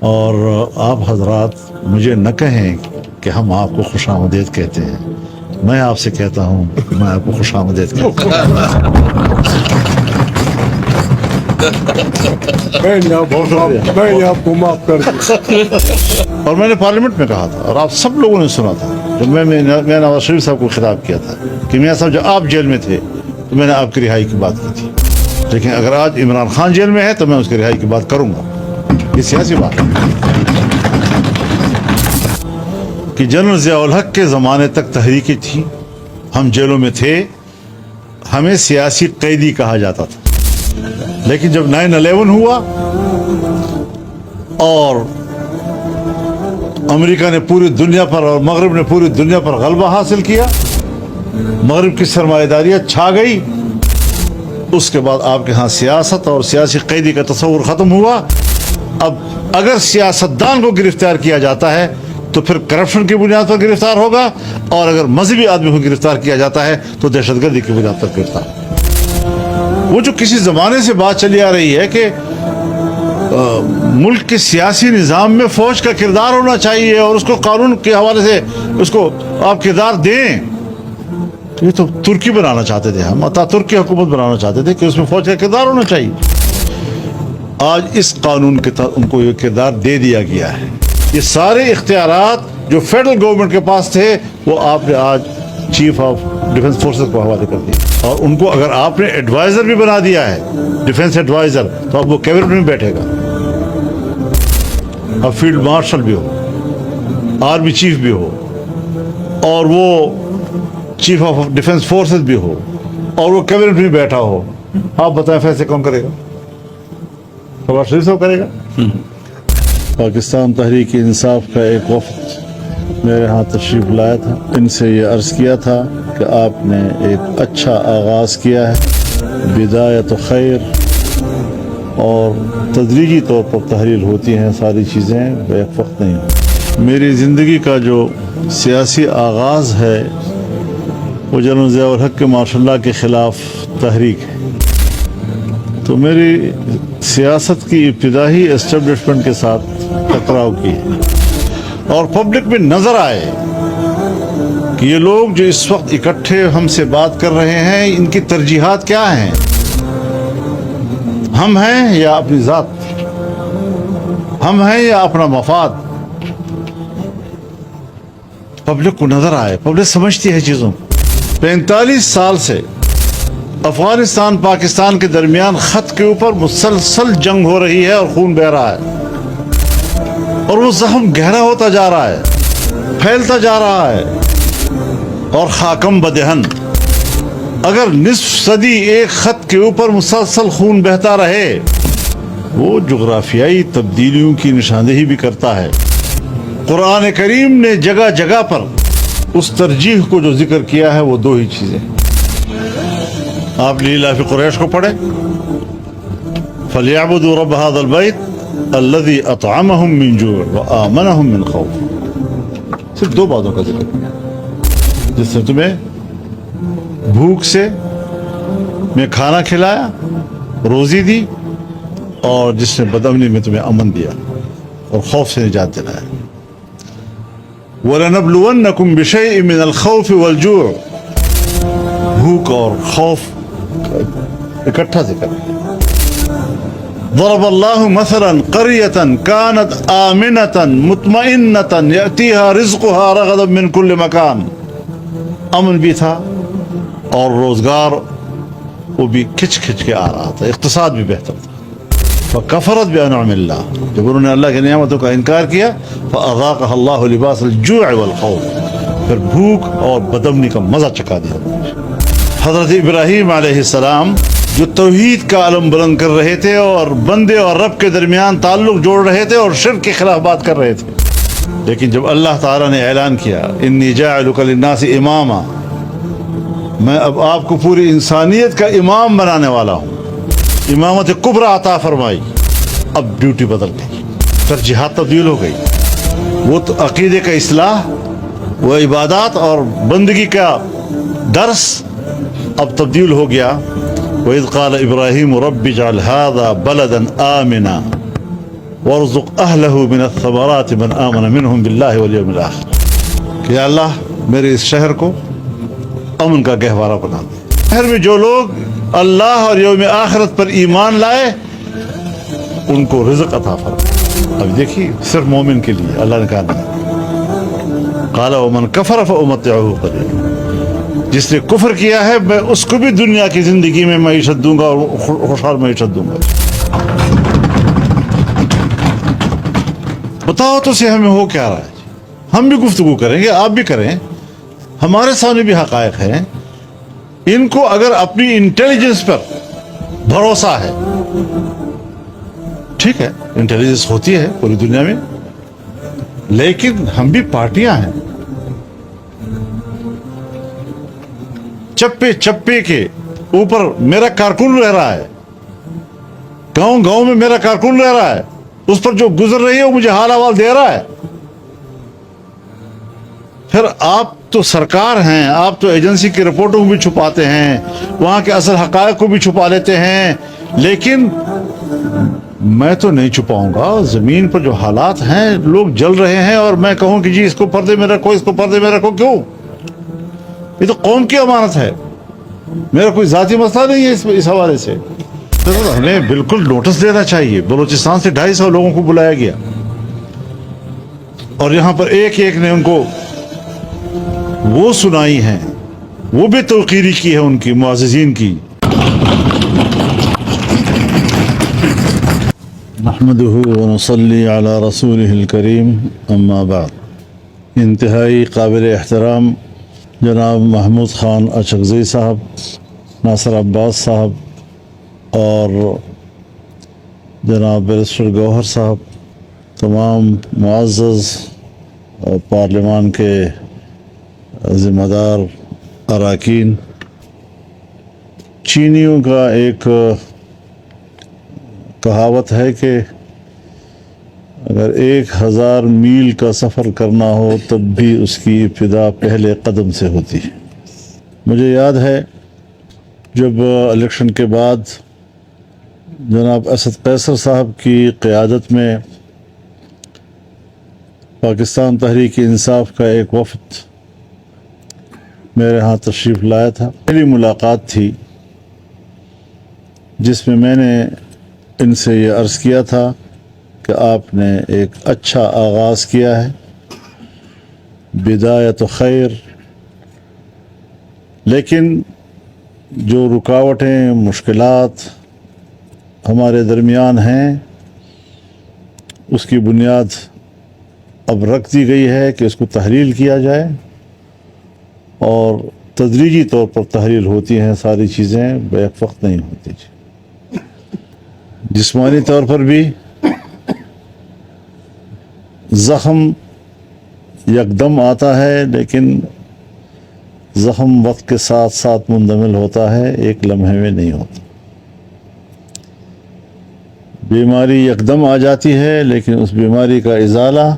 اور آپ حضرات مجھے نہ کہیں کہ ہم آپ کو خوش آمدید کہتے ہیں، میں آپ سے کہتا ہوں میں آپ کو خوش آمدید کہتا ہوں۔ میں نے آپ کو معاف کر دیا۔ اور میں نے پارلیمنٹ میں کہا تھا اور آپ سب لوگوں نے سنا تھا جب میں نواز شریف صاحب کو خطاب کیا تھا کہ میاں صاحب جب آپ جیل میں تھے تو میں نے آپ کی رہائی کی بات کی تھی، لیکن اگر آج عمران خان جیل میں ہے تو میں اس کی رہائی کی بات کروں گا۔ یہ سیاسی بات ہے کہ جنرل ضیاء الحق کے زمانے تک تحریکیں تھیں، ہم جیلوں میں تھے، ہمیں سیاسی قیدی کہا جاتا تھا، لیکن جب 9/11 ہوا اور امریکہ نے پوری دنیا پر اور مغرب نے پوری دنیا پر غلبہ حاصل کیا، مغرب کی سرمایہ داریاں چھا گئی، اس کے بعد آپ کے ہاں سیاست اور سیاسی قیدی کا تصور ختم ہوا۔ اب اگر سیاستدان کو گرفتار کیا جاتا ہے تو پھر کرپشن کی بنیاد پر گرفتار ہوگا، اور اگر مذہبی آدمی کو گرفتار کیا جاتا ہے تو دہشت گردی کی بنیاد پر گرفتار۔ وہ جو کسی زمانے سے بات چلی آ رہی ہے کہ ملک کے سیاسی نظام میں فوج کا کردار ہونا چاہیے اور اس کو قانون کے حوالے سے اس کو آپ کردار دیں، یہ تو ترکی بنانا چاہتے تھے، ہم ترکی حکومت بنانا چاہتے تھے کہ اس میں فوج کا کردار ہونا چاہیے۔ آج اس قانون کے تحت ان کو یہ کردار دے دیا گیا ہے۔ یہ سارے اختیارات جو فیڈرل گورنمنٹ کے پاس تھے وہ آپ نے آج چیف آف ڈیفنس فورسز کو حوالے کر دیا، اور ان کو اگر آپ نے ایڈوائزر بھی بنا دیا ہے، ڈیفنس ایڈوائزر، تو اب وہ کیبنٹ میں بیٹھے گا، اب فیلڈ مارشل بھی ہو، آرمی چیف بھی ہو، اور وہ چیف آف ڈیفنس فورسز بھی ہو، اور وہ کیبنٹ میں بیٹھا ہو۔ آپ بتائیں فیصلے کون کرے گا؟ نواز شریف صاحب کرے گا؟ پاکستان تحریک انصاف کا ایک وفد میرے ہاں تشریف لایا تھا، ان سے یہ عرض کیا تھا کہ آپ نے ایک اچھا آغاز کیا ہے، بدایت خیر، اور تدریجی طور پر تحلیل ہوتی ہیں ساری چیزیں، بیک وقت نہیں ہوتی۔ میری زندگی کا جو سیاسی آغاز ہے وہ جنرل ضیاء الحق کے ماشاء اللہ کے خلاف تحریک ہے، تو میری سیاست کی ابتدائی اسٹیبلشمنٹ کے ساتھ ٹکراؤ کی ہے، اور پبلک میں نظر آئے کہ یہ لوگ جو اس وقت اکٹھے ہم سے بات کر رہے ہیں ان کی ترجیحات کیا ہیں، ہم ہیں یا اپنی ذات، ہم ہیں یا اپنا مفاد۔ پبلک کو نظر آئے، پبلک سمجھتی ہے چیزوں کو۔ 45 سال سے افغانستان پاکستان کے درمیان خط کے اوپر مسلسل جنگ ہو رہی ہے اور خون بہہ رہا ہے، اور وہ زخم گہرا ہوتا جا رہا ہے، پھیلتا جا رہا ہے، اور خاکم بدہن۔ اگر نصف صدی ایک خط کے اوپر مسلسل خون بہتا رہے، وہ جغرافیائی تبدیلیوں کی نشاندہی بھی کرتا ہے۔ قرآن کریم نے جگہ جگہ پر اس ترجیح کو جو ذکر کیا ہے وہ دو ہی چیزیں۔ آپ لیلاف قریش کو پڑھیں، فَلْيَعْبُدُوا رَبَّ هَذَا الْبَيْتِ الَّذِي أَطْعَمَهُم مِّن جُوعٍ وَآمَنَهُم مِّن خَوْفٍ۔ صرف دو باتوں کا ذکر کیا، جس نے تمہیں بھوک سے میں کھانا کھلایا، روزی دی، اور جس نے بدامنی میں تمہیں امن دیا اور خوف سے نجات دلایا۔ وَلَنَبْلُوَنَّكُمْ بِشَيْءٍ مِّنَ الْخَوْفِ وَالْجُوعِ، بھوک اور خوف اکٹھا ذکر ہے۔ ضرب اللہ مثلا قریۃ کانت آمنۃ مطمئنۃ یأتیہا رزقہا رغدا من کل مکان، امن بھی تھا اور روزگار وہ بھی کھچ کھچ کے آ رہا تھا، اقتصاد بھی بہتر تھا۔ فکفرت بانعم اللہ، جب انہوں نے اللہ کی نعمتوں کا انکار کیا، فاذاقها اللہ لباس الجوع والخوف، پھر بھوک اور بدامنی کا مزہ چکھا دیا۔ حضرت ابراہیم علیہ السلام جو توحید کا علم بلند کر رہے تھے اور بندے اور رب کے درمیان تعلق جوڑ رہے تھے اور شرک کے خلاف بات کر رہے تھے، لیکن جب اللہ تعالیٰ نے اعلان کیا انی جاعلک للناس اماما، میں اب آپ کو پوری انسانیت کا امام بنانے والا ہوں، امامت کبریٰ عطا فرمائی، اب ڈیوٹی بدل گئی، ترجیحات تبدیل ہو گئی۔ وہ تو عقیدے کا اصلاح، وہ عبادات اور بندگی کا درس اب تبدیل ہو گیا۔ وَإِذْ قَالَ إِبْرَاهِيمُ رَبِّ اجْعَلْ هَذَا بَلَدًا آمِنًا، وارزق اہلہ من الثمرات من آمن منہم باللہ والیوم الآخر، کہ اللہ میرے اس شہر کو امن کا گہوارہ بنا دے۔ شہر میں جو لوگ اللہ اور یوم آخرت پر ایمان لائے ان کو رزق عطا فرمائے۔ اب دیکھیے صرف مومن کے لیے اللہ نے کہا نہیں، قال ومن کفر فامتعہ قلیلا، جس نے کفر کیا ہے میں اس کو بھی دنیا کی زندگی میں معیشت دوں گا اور خوشحال معیشت دوں گا۔ بتاؤ تو سے ہمیں ہو کیا رہا ہے؟ ہم بھی گفتگو کریں گے، آپ بھی کریں، ہمارے سامنے بھی حقائق ہیں۔ ان کو اگر اپنی انٹیلیجنس پر بھروسہ ہے، ٹھیک ہے انٹیلیجنس ہوتی ہے پوری دنیا میں، لیکن ہم بھی پارٹیاں ہیں، چپے چپے کے اوپر میرا کارکن رہ رہا ہے، گاؤں گاؤں میں میرا کارکن رہ رہا ہے، اس پر جو گزر رہی ہے وہ مجھے حال احوال دے رہا ہے۔ پھر آپ تو سرکار ہیں، آپ تو ایجنسی کی رپورٹوں کو بھی چھپاتے ہیں، وہاں کے اصل حقائق کو بھی چھپا لیتے ہیں، لیکن میں تو نہیں چھپاؤں گا۔ زمین پر جو حالات ہیں، لوگ جل رہے ہیں اور میں کہوں کہ جی اس کو پردے میں رکھو، اس کو پردے میں رکھو، کیوں؟ یہ تو قوم کی امانت ہے، میرا کوئی ذاتی مسئلہ نہیں ہے اس حوالے سے۔ ہمیں بالکل نوٹس دینا چاہیے۔ بلوچستان سے 250 لوگوں کو بلایا گیا اور یہاں پر ایک ایک نے ان کو وہ سنائی ہیں، وہ بھی توقیری کی ہے ان کی معززین کی۔ نحمده ونصلي على رسوله الكريم، اما بعد۔ انتہائی قابل احترام جناب محمود خان اچکزئی صاحب، ناصر عباس صاحب اور جناب بیرسٹر گوہر صاحب، تمام معزز پارلیمان کے ذمہ دار اراکین، چینیوں کا ایک کہاوت ہے کہ اگر 1000 میل کا سفر کرنا ہو تب بھی اس کی ابتدا پہلے قدم سے ہوتی ہے۔ مجھے یاد ہے جب الیکشن کے بعد جناب اسد قیصر صاحب کی قیادت میں پاکستان تحریک انصاف کا ایک وفد میرے ہاں تشریف لایا تھا، پہلی ملاقات تھی جس میں میں نے ان سے یہ عرض کیا تھا کہ آپ نے ایک اچھا آغاز کیا ہے، بدایت خیر، لیکن جو رکاوٹیں مشکلات ہمارے درمیان ہیں اس کی بنیاد اب رکھ دی گئی ہے کہ اس کو تحلیل کیا جائے، اور تدریجی طور پر تحلیل ہوتی ہیں، ساری چیزیں بیک وقت نہیں ہوتی۔ جسمانی طور پر بھی زخم یکدم آتا ہے، لیکن زخم وقت کے ساتھ ساتھ مندمل ہوتا ہے، ایک لمحے میں نہیں ہوتا۔ بیماری یکدم آ جاتی ہے، لیکن اس بیماری کا ازالہ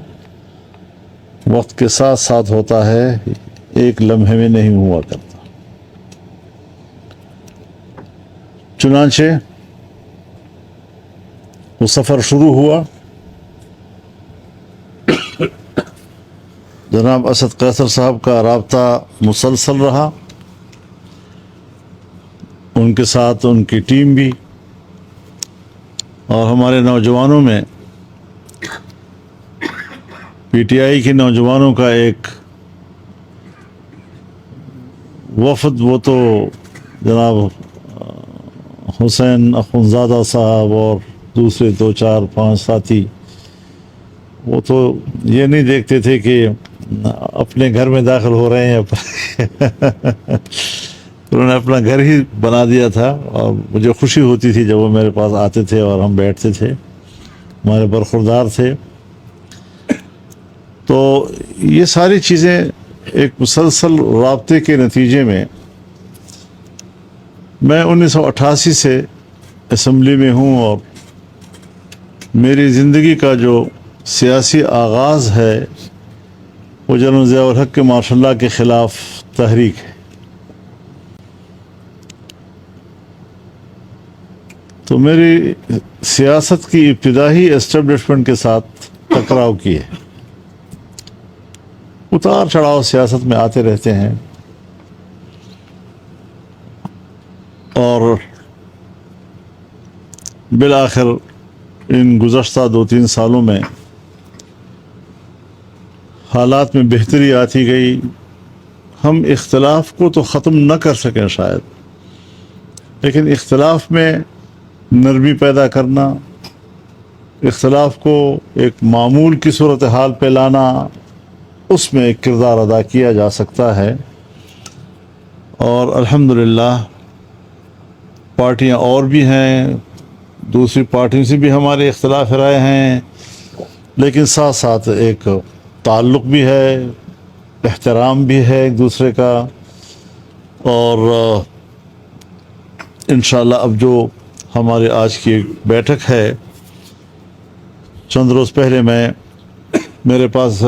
وقت کے ساتھ ساتھ ہوتا ہے، ایک لمحے میں نہیں ہوا کرتا۔ چنانچہ وہ سفر شروع ہوا، جناب اسد قیصر صاحب کا رابطہ مسلسل رہا، ان کے ساتھ ان کی ٹیم بھی، اور ہمارے نوجوانوں میں پی ٹی آئی کے نوجوانوں کا ایک وفد، وہ تو جناب حسین اخونزادہ صاحب اور دوسرے 2 4 5 ساتھی، وہ تو یہ نہیں دیکھتے تھے کہ اپنے گھر میں داخل ہو رہے ہیں، انہوں نے اپنا گھر ہی بنا دیا تھا، اور مجھے خوشی ہوتی تھی جب وہ میرے پاس آتے تھے اور ہم بیٹھتے تھے، ہمارے برخوردار تھے۔ تو یہ ساری چیزیں ایک مسلسل رابطے کے نتیجے میں، میں 1988 سے اسمبلی میں ہوں، اور میری زندگی کا جو سیاسی آغاز ہے وہ جنرل ضیاء الحق کے مارشل لاء کے خلاف تحریک ہے۔ تو میری سیاست کی ابتدائی اسٹیبلشمنٹ کے ساتھ ٹکراؤ کی ہے. اتار چڑھاؤ سیاست میں آتے رہتے ہیں، اور بالآخر ان گزشتہ 2-3 سالوں میں حالات میں بہتری آتی گئی. ہم اختلاف کو تو ختم نہ کر سکیں شاید، لیکن اختلاف میں نرمی پیدا کرنا، اختلاف کو ایک معمول کی صورتحال پہ لانا، اس میں ایک کردار ادا کیا جا سکتا ہے. اور الحمدللہ پارٹیاں اور بھی ہیں، دوسری پارٹیوں سے بھی ہمارے اختلاف رائے ہیں، لیکن ساتھ ساتھ ایک تعلق بھی ہے، احترام بھی ہے ایک دوسرے کا. اور انشاءاللہ اب جو ہمارے آج کی بیٹھک ہے، چند روز پہلے میرے پاس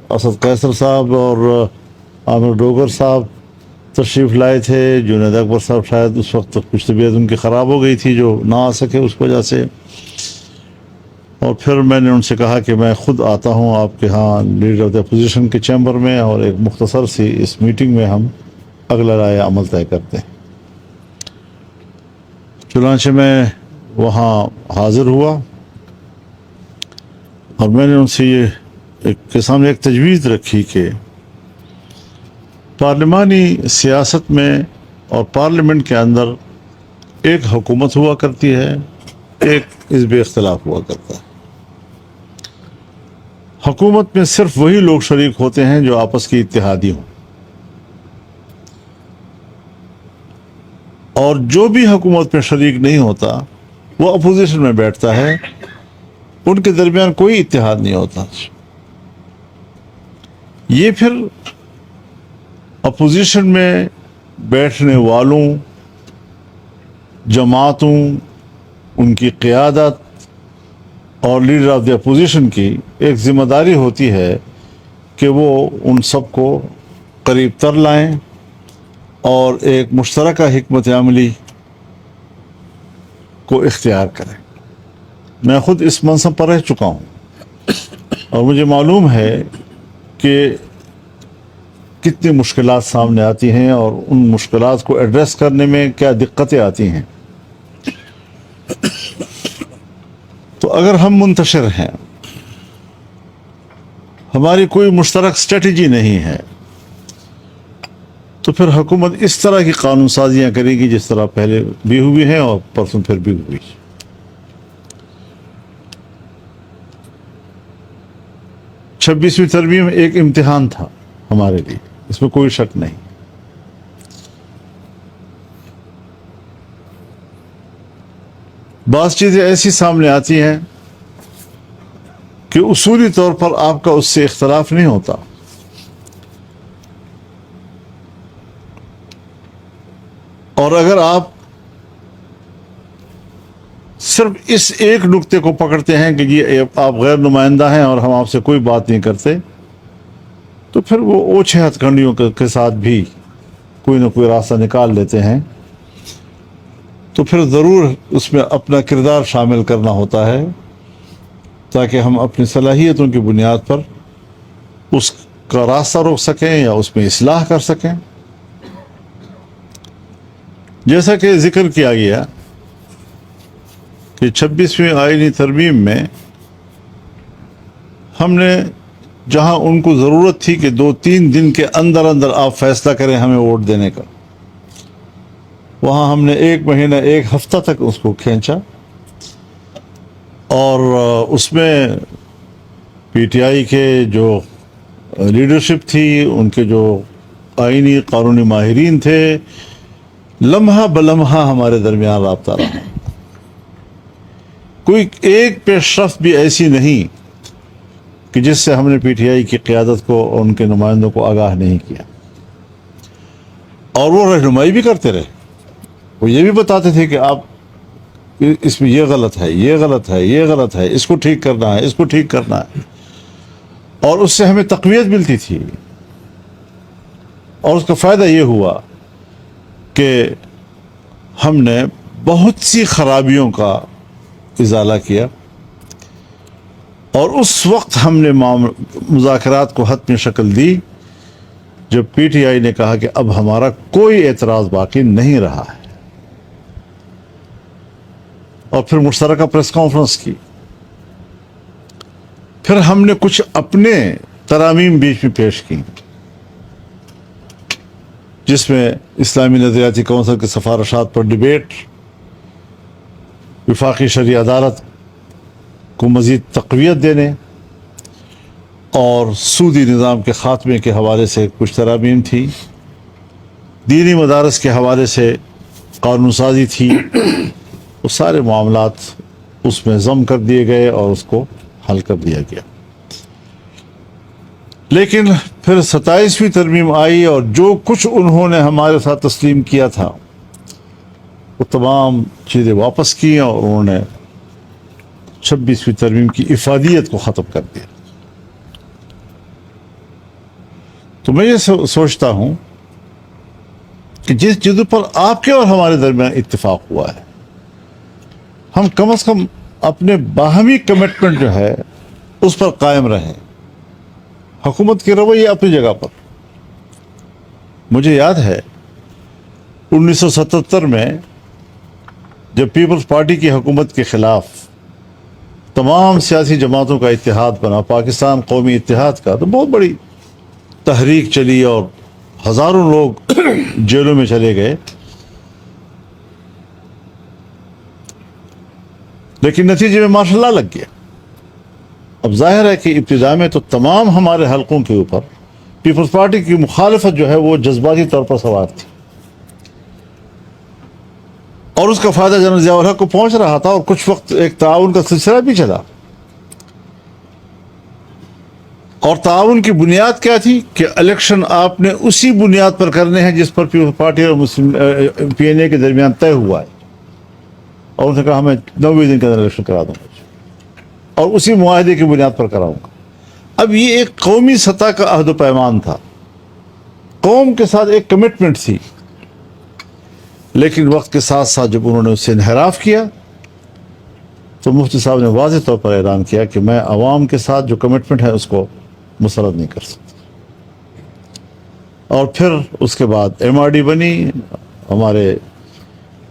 اسد قیصر صاحب اور عامر ڈوگر صاحب تشریف لائے تھے. جنید اکبر صاحب شاید اس وقت کچھ طبیعت ان کی خراب ہو گئی تھی جو نہ آ سکے اس وجہ سے. اور پھر میں نے ان سے کہا کہ میں خود آتا ہوں آپ کے ہاں لیڈر آف دی اپوزیشن کے چیمبر میں، اور ایک مختصر سی اس میٹنگ میں ہم اگلا رائے عمل طے کرتے ہیں. چنانچہ میں وہاں حاضر ہوا، اور میں نے ان سے یہ کے سامنے ایک تجویز رکھی کہ پارلیمانی سیاست میں اور پارلیمنٹ کے اندر ایک حکومت ہوا کرتی ہے، ایک حزب اختلاف ہوا کرتا ہے. حکومت میں صرف وہی لوگ شریک ہوتے ہیں جو آپس کی اتحادی ہوں، اور جو بھی حکومت میں شریک نہیں ہوتا وہ اپوزیشن میں بیٹھتا ہے، ان کے درمیان کوئی اتحاد نہیں ہوتا. یہ پھر اپوزیشن میں بیٹھنے والوں، جماعتوں، ان کی قیادت اور لیڈر آف دی اپوزیشن کی ایک ذمہ داری ہوتی ہے کہ وہ ان سب کو قریب تر لائیں اور ایک مشترکہ حکمت عملی کو اختیار کریں. میں خود اس منصب پر رہ چکا ہوں، اور مجھے معلوم ہے کہ کتنی مشکلات سامنے آتی ہیں اور ان مشکلات کو ایڈریس کرنے میں کیا دقتیں آتی ہیں. تو اگر ہم منتشر ہیں، ہماری کوئی مشترک اسٹریٹجی نہیں ہے، تو پھر حکومت اس طرح کی قانون سازیاں کرے گی جس طرح پہلے بھی ہوئی ہیں اور پرسوں پھر بھی ہوئی. 26ویں ترمیم ایک امتحان تھا ہمارے لیے، اس میں کوئی شک نہیں. بعض چیزیں ایسی سامنے آتی ہیں کہ اصولی طور پر آپ کا اس سے اختلاف نہیں ہوتا، اور اگر آپ صرف اس ایک نقطے کو پکڑتے ہیں کہ یہ آپ غیر نمائندہ ہیں اور ہم آپ سے کوئی بات نہیں کرتے، تو پھر وہ اوچھے ہتھ کنڈیوں کے ساتھ بھی کوئی نہ کوئی راستہ نکال لیتے ہیں. تو پھر ضرور اس میں اپنا کردار شامل کرنا ہوتا ہے تاکہ ہم اپنی صلاحیتوں کی بنیاد پر اس کا راستہ روک سکیں یا اس میں اصلاح کر سکیں. جیسا کہ ذکر کیا گیا کہ 26ویں آئینی ترمیم میں ہم نے جہاں ان کو ضرورت تھی کہ 2-3 دن کے اندر اندر آپ فیصلہ کریں ہمیں ووٹ دینے کا، وہاں ہم نے 1 مہینہ 1 ہفتہ تک اس کو کھینچا. اور اس میں پی ٹی آئی کے جو لیڈرشپ تھی، ان کے جو آئینی قانونی ماہرین تھے، لمحہ بلمحہ ہمارے درمیان رابطہ رہا. کوئی ایک پیش رفت بھی ایسی نہیں کہ جس سے ہم نے پی ٹی آئی کی قیادت کو اور ان کے نمائندوں کو آگاہ نہیں کیا. اور وہ رہنمائی بھی کرتے رہے، وہ یہ بھی بتاتے تھے کہ آپ اس میں یہ غلط ہے، یہ غلط ہے، یہ غلط ہے، اس کو ٹھیک کرنا ہے، اس کو ٹھیک کرنا ہے. اور اس سے ہمیں تقویت ملتی تھی، اور اس کا فائدہ یہ ہوا کہ ہم نے بہت سی خرابیوں کا ازالہ کیا، اور اس وقت ہم نے مذاکرات کو حتمی شکل دی جب پی ٹی آئی نے کہا کہ اب ہمارا کوئی اعتراض باقی نہیں رہا ہے، اور پھر مشترکہ پریس کانفرنس کی۔ پھر ہم نے کچھ اپنے ترامیم بیچ میں پیش کی، جس میں اسلامی نظریاتی کونسل کے سفارشات پر ڈبیٹ، وفاقی شرعی عدالت کو مزید تقویت دینے اور سودی نظام کے خاتمے کے حوالے سے کچھ ترامیم تھی، دینی مدارس کے حوالے سے قانون سازی تھی۔ وہ سارے معاملات اس میں ضم کر دیے گئے اور اس کو حل کر دیا گیا۔ لیکن پھر 27ویں ترمیم آئی، اور جو کچھ انہوں نے ہمارے ساتھ تسلیم کیا تھا وہ تمام چیزیں واپس کی، اور انہوں نے 26ویں ترمیم کی افادیت کو ختم کر دیا۔ تو میں یہ سوچتا ہوں کہ جس چیزوں پر آپ کے اور ہمارے درمیان اتفاق ہوا ہے، ہم کم از کم اپنے باہمی کمٹمنٹ جو ہے اس پر قائم رہیں۔ حکومت کے رویے اپنی جگہ پر، مجھے یاد ہے 1977 میں جب پیپلز پارٹی کی حکومت کے خلاف تمام سیاسی جماعتوں کا اتحاد بنا، پاکستان قومی اتحاد کا، تو بہت بڑی تحریک چلی اور ہزاروں لوگ جیلوں میں چلے گئے، لیکن نتیجے میں مارشل لا لگ گیا۔ اب ظاہر ہے کہ ابتدا میں تو تمام ہمارے حلقوں کے اوپر پیپلز پارٹی کی مخالفت جو ہے وہ جذباتی طور پر سوار تھی، اور اس کا فائدہ جنرل ضیاء الحق کو پہنچ رہا تھا، اور کچھ وقت ایک تعاون کا سلسلہ بھی چلا۔ اور تعاون کی بنیاد کیا تھی کہ الیکشن آپ نے اسی بنیاد پر کرنے ہیں جس پر پیپلز پارٹی اور مسلم پی این اے کے درمیان طے ہوا ہے، اور انہوں نے کہا میں 90 دن کے اندر الیکشن کرا دوں گا، اور اسی معاہدے کی بنیاد پر کراؤں گا۔ اب یہ ایک قومی سطح کا عہد و پیمان تھا، قوم کے ساتھ ایک کمٹمنٹ تھی، لیکن وقت کے ساتھ ساتھ جب انہوں نے اس سے انحراف کیا تو مفتی صاحب نے واضح طور پر اعلان کیا کہ میں عوام کے ساتھ جو کمٹمنٹ ہے اس کو مسرد نہیں کر سکتا۔ اور پھر اس کے بعد ایم آر ڈی بنی، ہمارے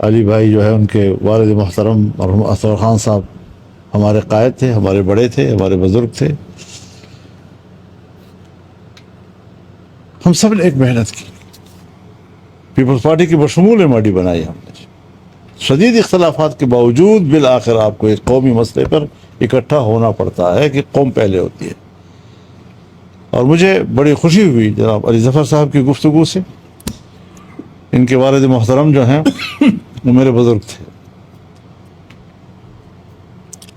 علی بھائی جو ہے ان کے والد محترم مرحوم اصغر خان صاحب ہمارے قائد تھے، ہمارے بڑے تھے، ہمارے بزرگ تھے۔ ہم سب نے ایک محنت کی، پیپلز پارٹی کی بشمول ایم آر ڈی بنائی ہم نے، شدید اختلافات کے باوجود بالآخر آپ کو ایک قومی مسئلے پر اکٹھا ہونا پڑتا ہے کہ قوم پہلے ہوتی ہے۔ اور مجھے بڑی خوشی ہوئی جناب علی ظفر صاحب کی گفتگو سے، ان کے والد محترم جو ہیں وہ میرے بزرگ تھے،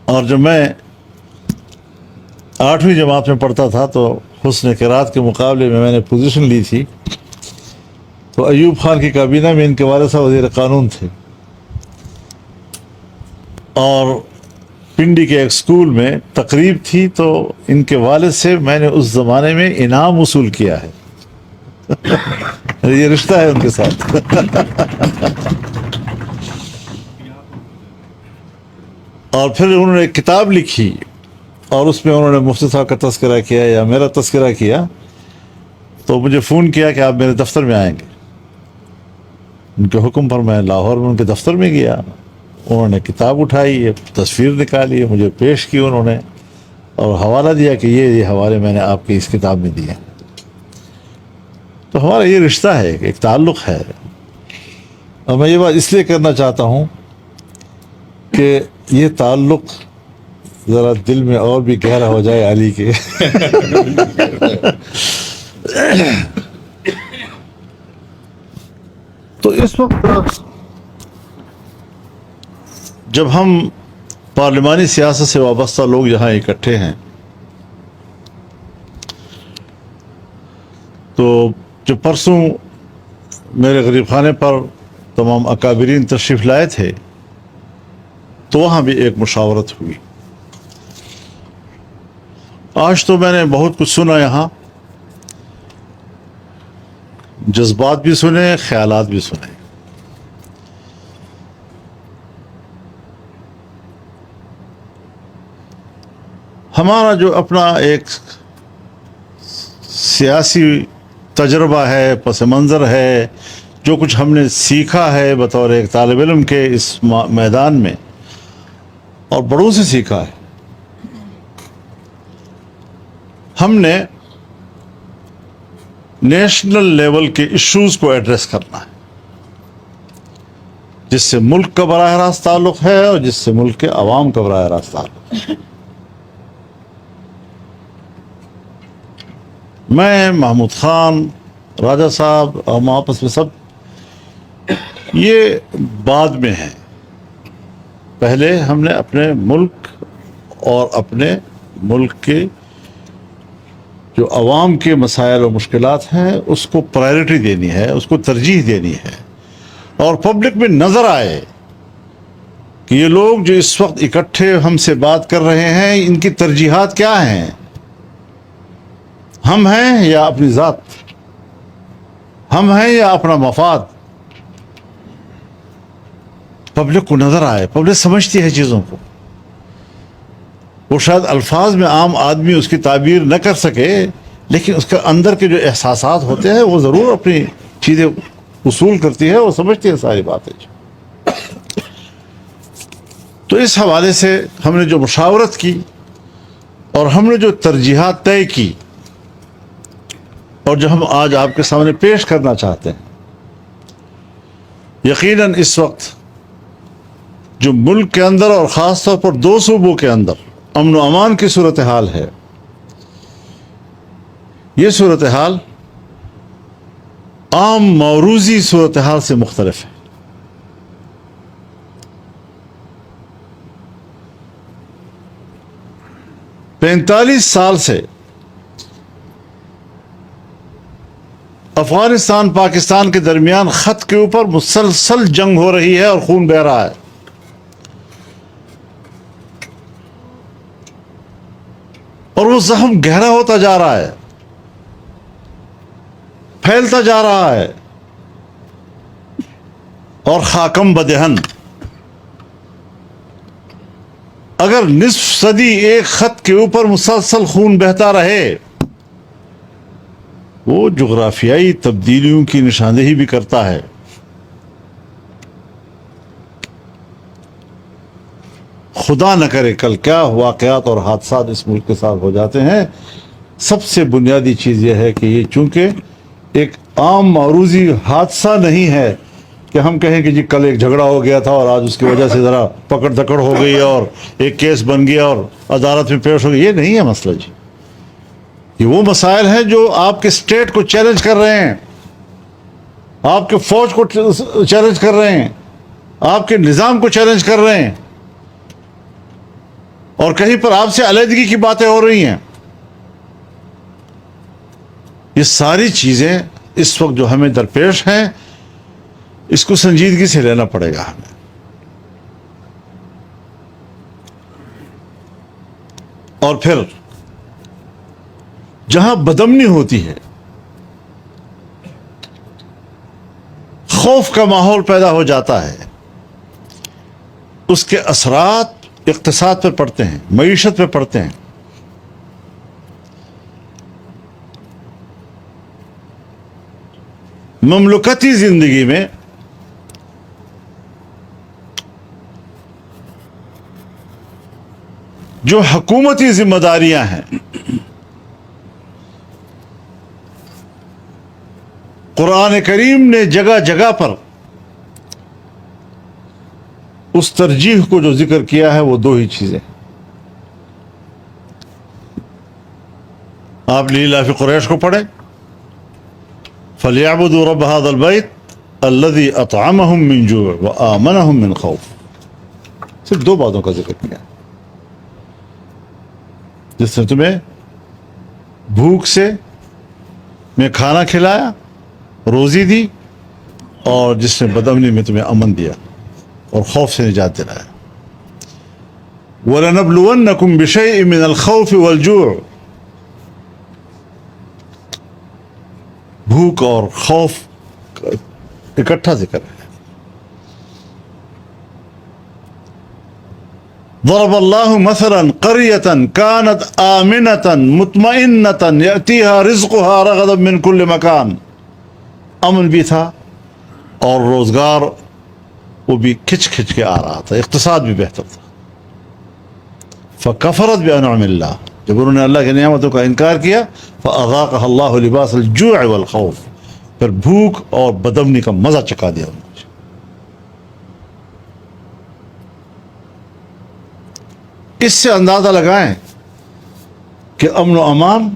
اور جب میں 8ویں جماعت میں پڑھتا تھا تو حسن قرات کے مقابلے میں نے پوزیشن لی تھی، تو ایوب خان کی کابینہ میں ان کے والد صاحب وزیر قانون تھے، اور پنڈی کے ایک سکول میں تقریب تھی تو ان کے والد سے میں نے اس زمانے میں انعام وصول کیا ہے۔ یہ رشتہ ہے ان کے ساتھ۔ اور پھر انہوں نے ایک کتاب لکھی، اور اس میں انہوں نے مفتی صاحب کا تذکرہ کیا یا میرا تذکرہ کیا، تو مجھے فون کیا کہ آپ میرے دفتر میں آئیں گے۔ ان کے حکم پر میں لاہور میں ان کے دفتر میں گیا، انہوں نے کتاب اٹھائی، تصویر نکالی، مجھے پیش کی انہوں نے، اور حوالہ دیا کہ یہ حوالے میں نے آپ کی اس کتاب میں دیے۔ تو ہمارا یہ رشتہ ہے، ایک تعلق ہے، اور میں یہ بات اس لیے کرنا چاہتا ہوں کہ یہ تعلق ذرا دل میں اور بھی گہرا ہو جائے علی کے۔ تو اس وقت جب ہم پارلیمانی سیاست سے وابستہ لوگ یہاں اکٹھے ہیں، تو جب پرسوں میرے غریب خانے پر تمام اکابرین تشریف لائے تھے تو وہاں بھی ایک مشاورت ہوئی۔ آج تو میں نے بہت کچھ سنا، یہاں جذبات بھی سنے، خیالات بھی سنے، ہمارا جو اپنا ایک سیاسی تجربہ ہے، پس منظر ہے، جو کچھ ہم نے سیکھا ہے بطور ایک طالب علم کے اس میدان میں، اور بڑوں سے سیکھا ہے، ہم نے نیشنل لیول کے ایشوز کو ایڈریس کرنا ہے، جس سے ملک کا براہ راست تعلق ہے اور جس سے ملک کے عوام کا براہ راست تعلق ہے۔ میں، محمود خان، راجہ صاحب، ہم آپس میں سب یہ بعد میں ہیں۔ پہلے ہم نے اپنے ملک اور اپنے ملک کے جو عوام کے مسائل و مشکلات ہیں اس کو پرائرٹی دینی ہے، اس کو ترجیح دینی ہے، اور پبلک میں نظر آئے کہ یہ لوگ جو اس وقت اکٹھے ہم سے بات کر رہے ہیں ان کی ترجیحات کیا ہیں، ہم ہیں یا اپنی ذات، ہم ہیں یا اپنا مفاد۔ پبلک کو نظر آئے، پبلک سمجھتی ہے چیزوں کو، وہ شاید الفاظ میں عام آدمی اس کی تعبیر نہ کر سکے، لیکن اس کے اندر کے جو احساسات ہوتے ہیں وہ ضرور اپنی چیزیں وصول کرتی ہے، وہ سمجھتی ہے ساری باتیں۔ تو اس حوالے سے ہم نے جو مشاورت کی اور ہم نے جو ترجیحات طے کی اور جو ہم آج آپ کے سامنے پیش کرنا چاہتے ہیں، یقیناً اس وقت جو ملک کے اندر اور خاص طور پر دو صوبوں کے اندر امن و امان کی صورتحال ہے، یہ صورتحال عام موروثی صورتحال سے مختلف ہے۔ 45 سال سے افغانستان پاکستان کے درمیان خط کے اوپر مسلسل جنگ ہو رہی ہے اور خون بہہ رہا ہے، اور وہ زخم گہرا ہوتا جا رہا ہے، پھیلتا جا رہا ہے، اور خاکم بدہن۔ اگر نصف صدی ایک خط کے اوپر مسلسل خون بہتا رہے، وہ جغرافیائی تبدیلیوں کی نشاندہی بھی کرتا ہے۔ خدا نہ کرے کل کیا واقعات اور حادثات اس ملک کے ساتھ ہو جاتے ہیں۔ سب سے بنیادی چیز یہ ہے کہ یہ چونکہ ایک عام معروضی حادثہ نہیں ہے کہ ہم کہیں کہ جی کل ایک جھگڑا ہو گیا تھا اور آج اس کی وجہ سے ذرا پکڑ دکڑ ہو گئی اور ایک کیس بن گیا اور عدالت میں پیش ہو گئی، یہ نہیں ہے مسئلہ جی۔ یہ وہ مسائل ہیں جو آپ کے اسٹیٹ کو چیلنج کر رہے ہیں، آپ کے فوج کو چیلنج کر رہے ہیں، آپ کے نظام کو چیلنج کر رہے ہیں، اور کہیں پر آپ سے علیحدگی کی باتیں ہو رہی ہیں۔ یہ ساری چیزیں اس وقت جو ہمیں درپیش ہیں، اس کو سنجیدگی سے لینا پڑے گا ہمیں۔ اور پھر جہاں بدامنی ہوتی ہے، خوف کا ماحول پیدا ہو جاتا ہے، اس کے اثرات اقتصاد پہ پڑتے ہیں، معیشت پہ پڑتے ہیں۔ مملکتی زندگی میں جو حکومتی ذمہ داریاں ہیں، قرآن کریم نے جگہ جگہ پر اس ترجیح کو جو ذکر کیا ہے وہ دو ہی چیزیں۔ آپ لإلاف قریش کو پڑھیں، فَلْيَعْبُدُوا رَبَّ هَذَا الْبَيْتِ الَّذِي أَطْعَمَهُم مِّن جُوعٍ وَآمَنَهُم مِّن خَوْفٍ۔ صرف دو باتوں کا ذکر کیا، جس نے تمہیں بھوک سے میں کھانا کھلایا، روزی دی، اور جس نے بدامنی میں تمہیں امن دیا اور خوف سے نجات دلایا۔ وَلَنَبْلُوَنَّكُمْ بِشَيْءٍ مِّنَ الْخَوْفِ وَالْجُوعِ، بھوک اور خوف اکٹھا ذکر ہے۔ ضرب الله مثلا قرية كانت آمنة مطمئنة يأتيها رزقها رغدا من كل مكان. امن بھی تھا اور روزگار وہ بھی کھچ کھچ کے آ رہا تھا، اقتصاد بھی بہتر تھا. فکفرت بانعم اللہ، جب انہوں نے اللہ کی نعمتوں کا انکار کیا، فاذاقها اللہ لباس الجوع والخوف، پھر بھوک اور بدامنی کا مزہ چکھا دیا انہوں نے. اس سے اندازہ لگائیں کہ امن و امان،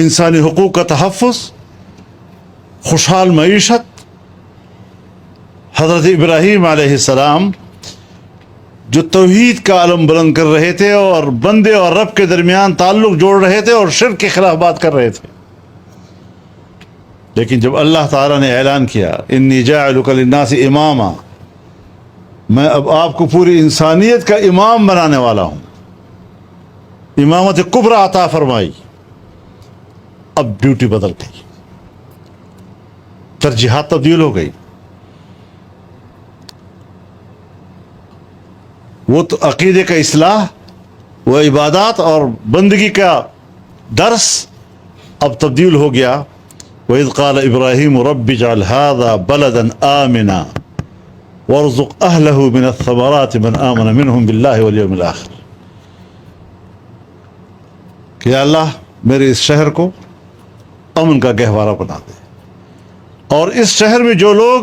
انسانی حقوق کا تحفظ، خوشحال معیشت. حضرت ابراہیم علیہ السلام جو توحید کا علم بلند کر رہے تھے اور بندے اور رب کے درمیان تعلق جوڑ رہے تھے اور شرک کے خلاف بات کر رہے تھے، لیکن جب اللہ تعالیٰ نے اعلان کیا انی جاعلک للناس اماما، میں اب آپ کو پوری انسانیت کا امام بنانے والا ہوں، امامت کبریٰ عطا فرمائی، اب ڈیوٹی بدل گئی، ترجیحات تبدیل ہو گئی. وہ تو عقیدے کا اصلاح، وہ عبادات اور بندگی کا درس اب تبدیل ہو گیا. وَإِذْ قَالَ إِبْرَاهِيمُ رَبِّ اجْعَلْ هَذَا بَلَدًا آمِنًا وَارْزُقْ أَهْلَهُ مِنَ الثَّمَرَاتِ مَنْ آمَنَ مِنْهُمْ بِاللَّهِ وَالْيَوْمِ الْآخِرِ. کہ یا اللہ میرے اس شہر کو امن کا گہوارہ بنا دے، اور اس شہر میں جو لوگ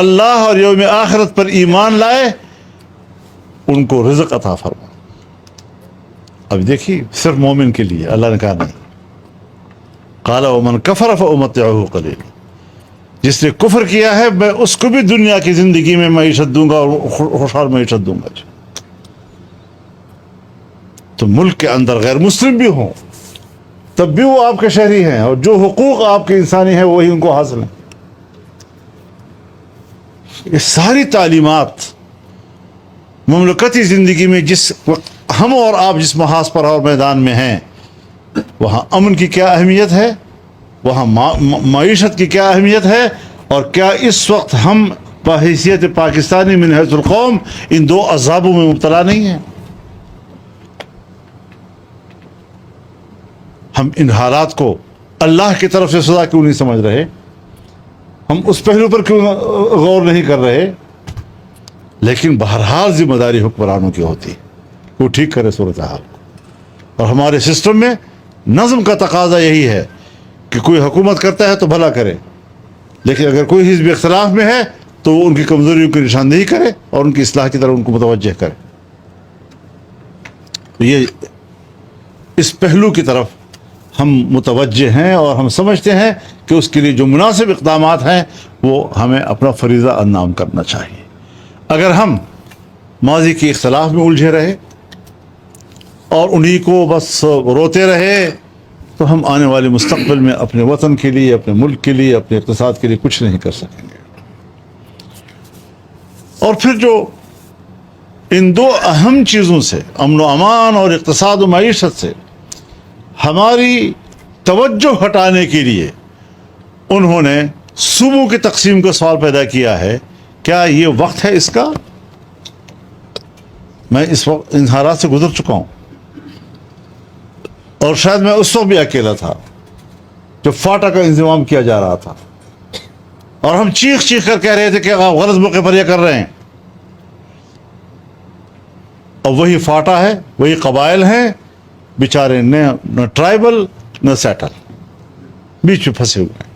اللہ اور یوم آخرت پر ایمان لائے ان کو رزق عطا فرما. اب دیکھیے صرف مومن کے لیے اللہ نے کہا نہیں. قال ومن کفر فامتعه قلیلا، جس نے کفر کیا ہے میں اس کو بھی دنیا کی زندگی میں معیشت دوں گا اور خوشحال معیشت دوں گا. تو ملک کے اندر غیر مسلم بھی ہوں تب بھی وہ آپ کے شہری ہیں، اور جو حقوق آپ کے انسانی ہیں وہی ان کو حاصل ہیں. یہ ساری تعلیمات مملکتی زندگی میں جس وقت ہم اور آپ جس محاذ پر اور میدان میں ہیں، وہاں امن کی کیا اہمیت ہے، وہاں معیشت کی کیا اہمیت ہے، اور کیا اس وقت ہم بحیثیت پاکستانی من حیث القوم ان دو عذابوں میں مبتلا نہیں ہیں؟ ہم ان حالات کو اللہ کی طرف سے سزا کیوں نہیں سمجھ رہے؟ ہم اس پہلو پر کیوں غور نہیں کر رہے؟ لیکن بہرحال ذمہ داری حکمرانوں کی ہوتی ہے، وہ ٹھیک کرے صورتحال کو. اور ہمارے سسٹم میں نظم کا تقاضا یہی ہے کہ کوئی حکومت کرتا ہے تو بھلا کرے، لیکن اگر کوئی حزب اختلاف میں ہے تو وہ ان کی کمزوریوں کی نشاندہی کرے اور ان کی اصلاح کی طرف ان کو متوجہ کرے. یہ اس پہلو کی طرف ہم متوجہ ہیں اور ہم سمجھتے ہیں کہ اس کے لیے جو مناسب اقدامات ہیں وہ ہمیں اپنا فریضہ انجام کرنا چاہیے. اگر ہم ماضی کے اختلاف میں الجھے رہے اور انہی کو بس روتے رہے تو ہم آنے والے مستقبل میں اپنے وطن کے لیے، اپنے ملک کے لیے، اپنے اقتصاد کے لیے کچھ نہیں کر سکیں گے. اور پھر جو ان دو اہم چیزوں سے، امن و امان اور اقتصاد و معیشت سے ہماری توجہ ہٹانے کے لیے انہوں نے صوبوں کی تقسیم کا سوال پیدا کیا ہے. کیا یہ وقت ہے اس کا؟ میں اس وقت ان حالات سے گزر چکا ہوں، اور شاید میں اس وقت بھی اکیلا تھا جب فاٹا کا انضمام کیا جا رہا تھا اور ہم چیخ چیخ کر کہہ رہے تھے کہ آپ غلط موقع پر یہ کر رہے ہیں. اور وہی فاٹا ہے، وہی قبائل ہیں بیچارے، نہ ٹرائبل نہ سیٹل، بیچ میں پھنسے ہوئے ہیں.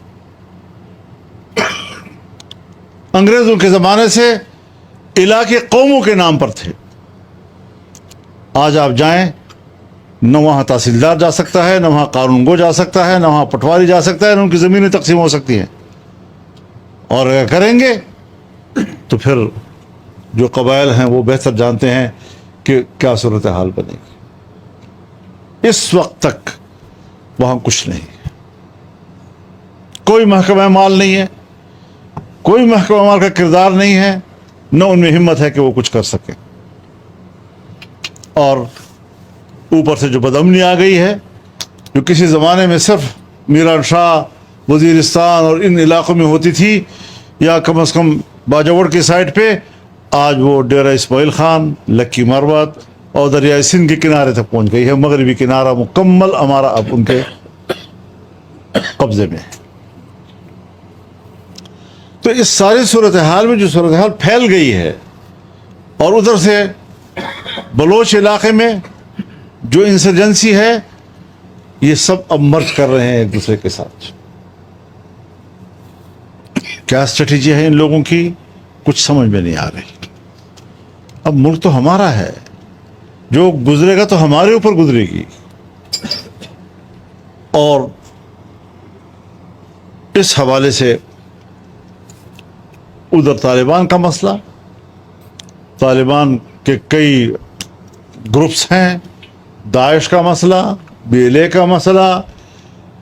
انگریزوں کے زمانے سے علاقے قوموں کے نام پر تھے. آج آپ جائیں، نہ وہاں تحصیلدار جا سکتا ہے، نہ وہاں قانون گو جا سکتا ہے، نہ وہاں پٹواری جا سکتا ہے، نہ ان کی زمینیں تقسیم ہو سکتی ہیں. اور اگر کریں گے تو پھر جو قبائل ہیں وہ بہتر جانتے ہیں کہ کیا صورتحال بنے گی. اس وقت تک وہاں کچھ نہیں ہے، کوئی محکمہ مال نہیں ہے، کوئی محکمہ مال کا کردار نہیں ہے، نہ ان میں ہمت ہے کہ وہ کچھ کر سکیں. اور اوپر سے جو بدامنی آ گئی ہے، جو کسی زمانے میں صرف میران شاہ، وزیرستان اور ان علاقوں میں ہوتی تھی، یا کم از کم باجوڑ کی سائٹ پہ، آج وہ ڈیرہ اسماعیل خان، لکی مروت اور دریائے سندھ کے کنارے تک پہنچ گئی ہے. مغربی کنارہ مکمل ہمارا اب ان کے قبضے میں ہے. تو اس ساری صورتحال میں جو صورتحال پھیل گئی ہے، اور ادھر سے بلوچ علاقے میں جو انسرجنسی ہے، یہ سب اب مرج کر رہے ہیں ایک دوسرے کے ساتھ. کیا اسٹریٹجی ہے ان لوگوں کی، کچھ سمجھ میں نہیں آ رہی. اب ملک تو ہمارا ہے، جو گزرے گا تو ہمارے اوپر گزرے گی. اور اس حوالے سے ادھر طالبان کا مسئلہ، طالبان کے کئی گروپس ہیں، داعش کا مسئلہ، BLA کا مسئلہ،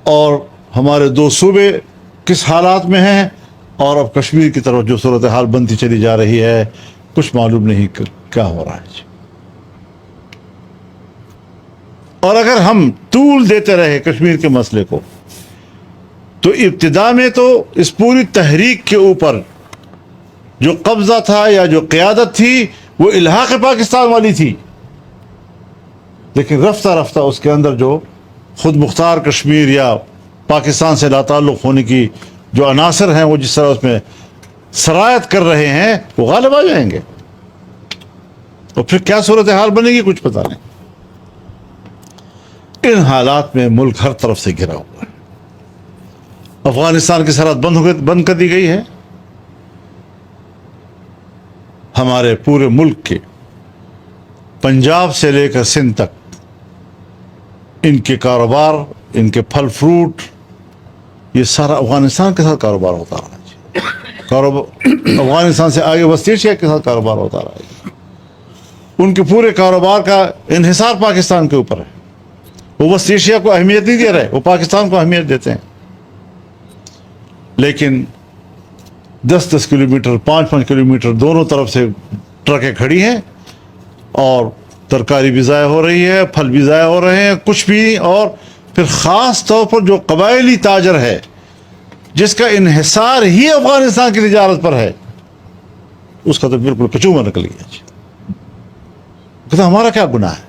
اور ہمارے 2 صوبے کس حالات میں ہیں، اور اب کشمیر کی طرف جو صورتحال بنتی چلی جا رہی ہے، کچھ معلوم نہیں کیا ہو رہا ہے. اور اگر ہم طول دیتے رہے کشمیر کے مسئلے کو، تو ابتدا میں تو اس پوری تحریک کے اوپر جو قبضہ تھا یا جو قیادت تھی وہ الحاق پاکستان والی تھی، لیکن رفتہ رفتہ اس کے اندر جو خود مختار کشمیر یا پاکستان سے لا تعلق ہونے کی جو عناصر ہیں، وہ جس طرح اس میں سرایت کر رہے ہیں، وہ غالب آ جائیں گے. اور پھر کیا صورتحال بنے گی کچھ پتہ نہیں. ان حالات میں ملک ہر طرف سے گھرا ہوا ہے. افغانستان کی سرحد بند کر دی گئی ہے. ہمارے پورے ملک کے پنجاب سے لے کر سندھ تک ان کے کاروبار، ان کے پھل فروٹ، یہ سارا افغانستان کے ساتھ کاروبار ہوتا رہا ہے. افغانستان سے آگے وسط ایشیا کے ساتھ کاروبار ہوتا رہا ہے. ان کے پورے کاروبار کا انحصار پاکستان کے اوپر ہے. وہ وسط ایشیا کو اہمیت نہیں دے رہے، وہ پاکستان کو اہمیت دیتے ہیں. لیکن 10-10 کلومیٹر، 5-5 کلومیٹر دونوں طرف سے ٹرکیں کھڑی ہیں، اور ترکاری بھی ضائع ہو رہی ہے، پھل بھی ضائع ہو رہے ہیں، کچھ بھی. اور پھر خاص طور پر جو قبائلی تاجر ہے، جس کا انحصار ہی افغانستان کی تجارت پر ہے، اس کا تو بالکل کچومر نکل گیا. کہتا ہمارا کیا گناہ ہے؟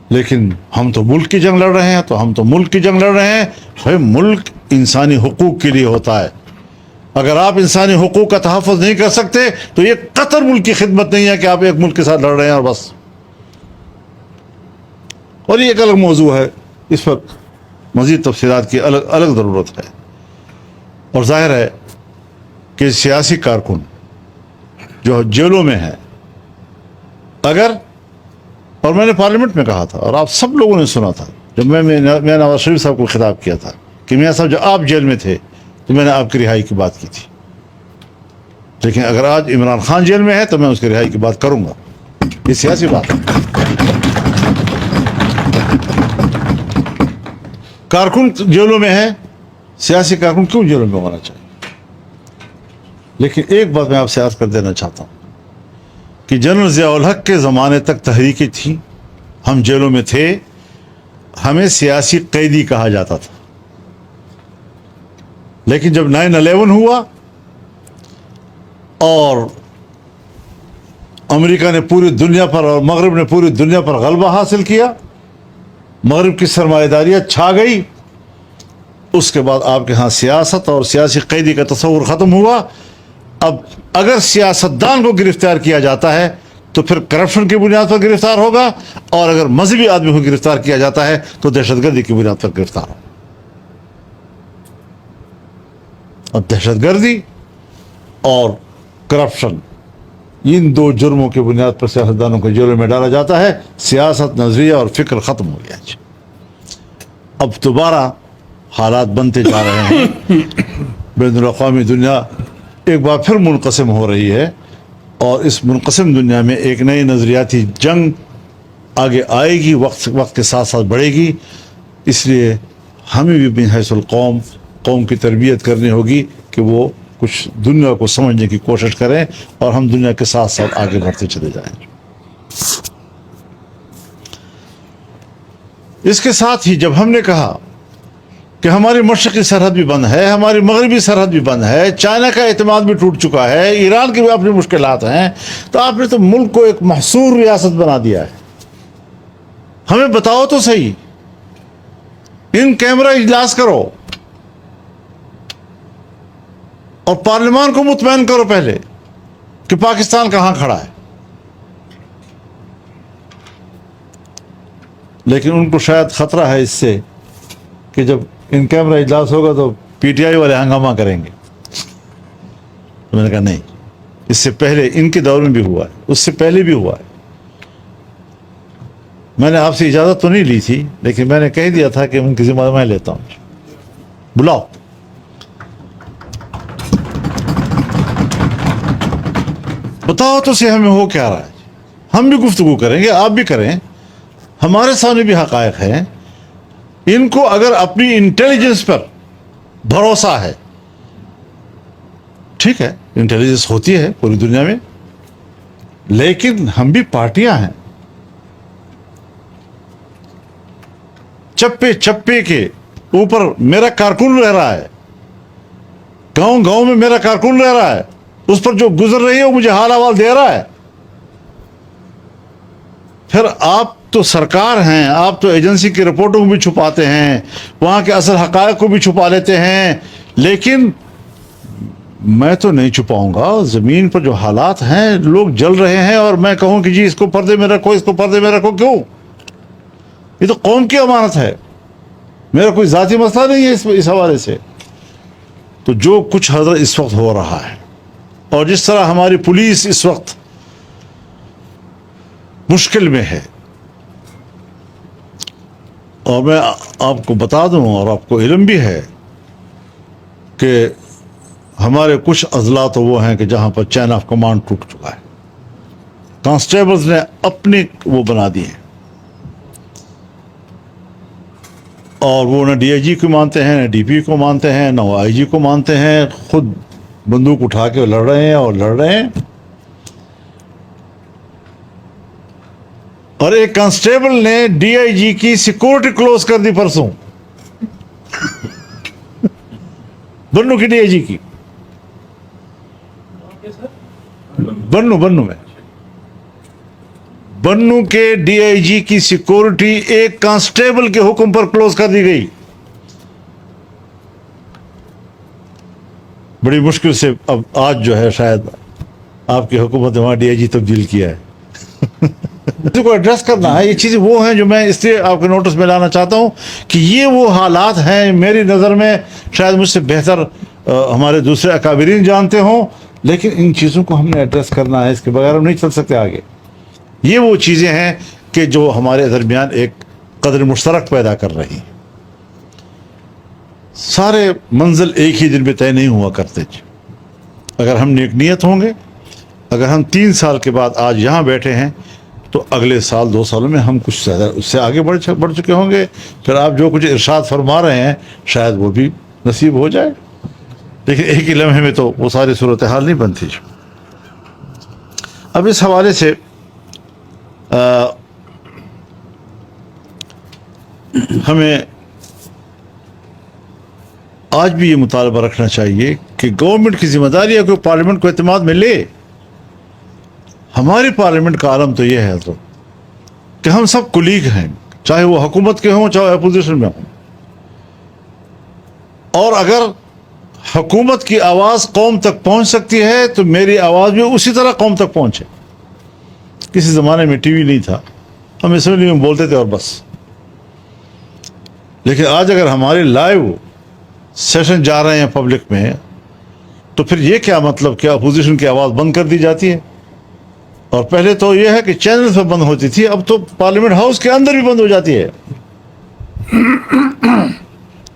لیکن ہم تو ملک کی جنگ لڑ رہے ہیں، تو ہم تو ملک کی جنگ لڑ رہے ہیں. بھائی ملک انسانی حقوق کے لیے ہوتا ہے. اگر آپ انسانی حقوق کا تحفظ نہیں کر سکتے تو یہ قطر ملک کی خدمت نہیں ہے کہ آپ ایک ملک کے ساتھ لڑ رہے ہیں اور بس. اور یہ ایک الگ موضوع ہے، اس پر مزید تفصیلات کی الگ ضرورت ہے. اور ظاہر ہے کہ سیاسی کارکن جو جیلوں میں ہیں، اگر، اور میں نے پارلیمنٹ میں کہا تھا اور آپ سب لوگوں نے سنا تھا، جب میں نواز شریف صاحب کو خطاب کیا تھا کہ میاں صاحب جب آپ جیل میں تھے تو میں نے آپ کی رہائی کی بات کی تھی، لیکن اگر آج عمران خان جیل میں ہے تو میں اس کی رہائی کی بات کروں گا. یہ سیاسی بات ہے. کارکن جیلوں میں ہے، سیاسی کارکن کیوں جیلوں میں ہونا چاہیے؟ لیکن ایک بات میں آپ سے عرض کر دینا چاہتا ہوں کہ جنرل ضیاء الحق کے زمانے تک تحریکیں تھیں، ہم جیلوں میں تھے، ہمیں سیاسی قیدی کہا جاتا تھا. لیکن جب 9/11 ہوا اور امریکہ نے پوری دنیا پر اور مغرب نے پوری دنیا پر غلبہ حاصل کیا، مغرب کی سرمایہ داریاں چھا گئی، اس کے بعد آپ کے ہاں سیاست اور سیاسی قیدی کا تصور ختم ہوا. اب اگر سیاستدان کو گرفتار کیا جاتا ہے تو پھر کرپشن کی بنیاد پر گرفتار ہوگا، اور اگر مذہبی آدمی کو گرفتار کیا جاتا ہے تو دہشت گردی کی بنیاد پر گرفتار ہوگا. اب دہشت گردی اور کرپشن، ان 2 جرموں کی بنیاد پر سیاستدانوں کو جیلوں میں ڈالا جاتا ہے. سیاست، نظریہ اور فکر ختم ہو گیا. اب دوبارہ حالات بنتے جا رہے ہیں. بین الاقوامی دنیا ایک بار پھر منقسم ہو رہی ہے، اور اس منقسم دنیا میں ایک نئی نظریاتی جنگ آگے آئے گی، وقت کے ساتھ ساتھ بڑھے گی. اس لیے ہمیں بھی حیث قوم کی تربیت کرنی ہوگی کہ وہ کچھ دنیا کو سمجھنے کی کوشش کریں، اور ہم دنیا کے ساتھ ساتھ آگے بڑھتے چلے جائیں. اس کے ساتھ ہی جب ہم نے کہا کہ ہماری مشرقی سرحد بھی بند ہے، ہماری مغربی سرحد بھی بند ہے، چائنا کا اعتماد بھی ٹوٹ چکا ہے، ایران کی بھی اپنی مشکلات ہیں، تو آپ نے تو ملک کو ایک محصور ریاست بنا دیا ہے. ہمیں بتاؤ تو صحیح، ان کیمرہ اجلاس کرو اور پارلیمان کو مطمئن کرو پہلے کہ پاکستان کہاں کھڑا ہے. لیکن ان کو شاید خطرہ ہے اس سے کہ جب ان کیمرہ اجلاس ہوگا تو پی ٹی آئی والے ہنگامہ کریں گے. تو میں نے کہا نہیں، اس سے پہلے ان کے دور میں بھی ہوا ہے، اس سے پہلے بھی ہوا ہے. میں نے آپ سے اجازت تو نہیں لی تھی، لیکن میں نے کہہ دیا تھا کہ ان کی ذمہ داری میں لیتا ہوں. بلاؤ. بتاؤ تو صحیح ہمیں ہو کیا رہا ہے. ہم بھی گفتگو کریں گے، آپ بھی کریں، ہمارے سامنے بھی حقائق ہیں. ان کو اگر اپنی انٹیلیجنس پر بھروسہ ہے، ٹھیک ہے، انٹیلیجنس ہوتی ہے پوری دنیا میں، لیکن ہم بھی پارٹیاں ہیں. چپے چپے کے اوپر میرا کارکن رہ رہا ہے، گاؤں گاؤں میں میرا کارکن رہ رہا ہے، اس پر جو گزر رہی ہے وہ مجھے حال احوال دے رہا ہے. پھر آپ تو سرکار ہیں، آپ تو ایجنسی کی رپورٹوں کو بھی چھپاتے ہیں، وہاں کے اصل حقائق کو بھی چھپا لیتے ہیں. لیکن میں تو نہیں چھپاؤں گا. زمین پر جو حالات ہیں، لوگ جل رہے ہیں، اور میں کہوں کہ جی اس کو پردے میں رکھو، اس کو پردے میں رکھو، کیوں؟ یہ تو قوم کی امانت ہے، میرا کوئی ذاتی مسئلہ نہیں ہے اس حوالے سے. تو جو کچھ حضرت اس وقت ہو رہا ہے، اور جس طرح ہماری پولیس اس وقت مشکل میں ہے، اور میں آپ کو بتا دوں، اور آپ کو علم بھی ہے کہ ہمارے کچھ اضلاع تو وہ ہیں کہ جہاں پر چین آف کمانڈ ٹوٹ چکا ہے. کانسٹیبلز نے اپنی وہ بنا دی ہیں، اور وہ نہ ڈی آئی جی کو مانتے ہیں، نہ ڈی پی کو مانتے ہیں، نہ آئی جی کو مانتے ہیں. خود بندوق اٹھا کے لڑ رہے ہیں اور لڑ رہے ہیں. اور ایک کانسٹیبل نے ڈی آئی جی کی سیکورٹی کلوز کر دی پرسوں، بنو کی ڈی آئی جی کی، بنو میں بنو کے ڈی آئی جی کی سیکورٹی ایک کانسٹیبل کے حکم پر کلوز کر دی گئی. بڑی مشکل سے اب آج جو ہے شاید آپ کی حکومت نے وہاں ڈی آئی جی تبدیل کیا ہے. اس کو ایڈریس کرنا ہے. یہ چیزیں وہ ہیں جو میں اس لیے آپ کے نوٹس میں لانا چاہتا ہوں کہ یہ وہ حالات ہیں. میری نظر میں شاید مجھ سے بہتر ہمارے دوسرے اکابرین جانتے ہوں، لیکن ان چیزوں کو ہم نے ایڈریس کرنا ہے، اس کے بغیر ہم نہیں چل سکتے آگے. یہ وہ چیزیں ہیں کہ جو ہمارے درمیان ایک قدر مشترک پیدا کر رہی ہیں. سارے منزل ایک ہی دن میں طے نہیں ہوا کرتے. اگر ہم نیک نیت ہوں گے، اگر ہم 3 سال کے بعد آج یہاں بیٹھے ہیں، تو اگلے سال 2 سالوں میں ہم کچھ زیادہ اس سے آگے بڑھ چکے ہوں گے. پھر آپ جو کچھ ارشاد فرما رہے ہیں شاید وہ بھی نصیب ہو جائے. لیکن ایک ہی لمحے میں تو وہ ساری صورتحال نہیں بنتی. اب اس حوالے سے ہمیں آج بھی یہ مطالبہ رکھنا چاہیے کہ گورنمنٹ کی ذمہ داری ہے کہ پارلیمنٹ کو اعتماد میں لے. ہماری پارلیمنٹ کا عالم تو یہ ہے حضرت کہ ہم سب کولیگ ہیں، چاہے وہ حکومت کے ہوں چاہے اپوزیشن میں ہوں. اور اگر حکومت کی آواز قوم تک پہنچ سکتی ہے تو میری آواز بھی اسی طرح قوم تک پہنچے. کسی زمانے میں ٹی وی نہیں تھا، ہم اسمبلی میں بولتے تھے اور بس. لیکن آج اگر ہمارے لائیو سیشن جا رہے ہیں پبلک میں، تو پھر یہ کیا مطلب کہ اپوزیشن کی آواز بند کر دی جاتی ہے؟ اور پہلے تو یہ ہے کہ چینل پہ بند ہوتی تھی، اب تو پارلیمنٹ ہاؤس کے اندر بھی بند ہو جاتی ہے.